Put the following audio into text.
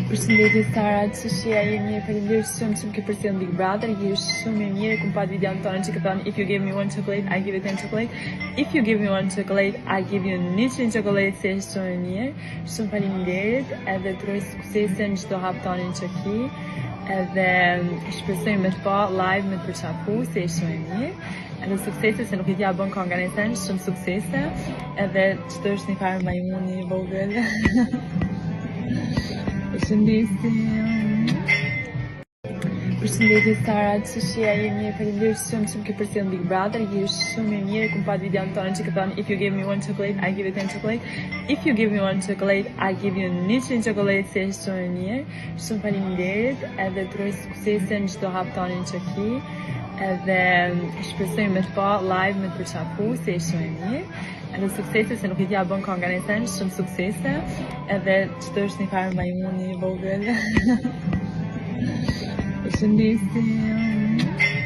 Përshëndetje Sara, çështja e mirë, faleminderit shumë që përsëri Big Brother, je shumë e mirë, kum pat videon tonë që thon if you give me one chocolate, I give you 10 chocolate. If you give me one chocolate, I give you 100 chocolate, se është shumë e mirë. Shumë faleminderit, edhe të uroj suksese në çdo hap tonin që ki. Edhe shpresoj me të pa live me të përqafu, se është shumë e mirë. Edhe suksese, se nuk i tja bën konga në sen, shumë suksese. Edhe çdo është një farë majmuni i vogël. Përshëndetje Sara, çështja e mirë, faleminderit shumë që përsëri Big Brother, je shumë e mirë, kum pat videon tonë që thon if you give me one chocolate, I give you 10 chocolate. If you give me one chocolate, I give you 100 chocolate, se është shumë e mirë. Shumë faleminderit, edhe të uroj suksese në çdo hap tonin që ki. Edhe shpresoj me të pa live me të përqafu, se është shumë e mirë. Edhe suksese, se nuk i tja bën konga në sen, shumë suksese. Edhe çdo është një farë majmuni i vogël. Përshëndetje.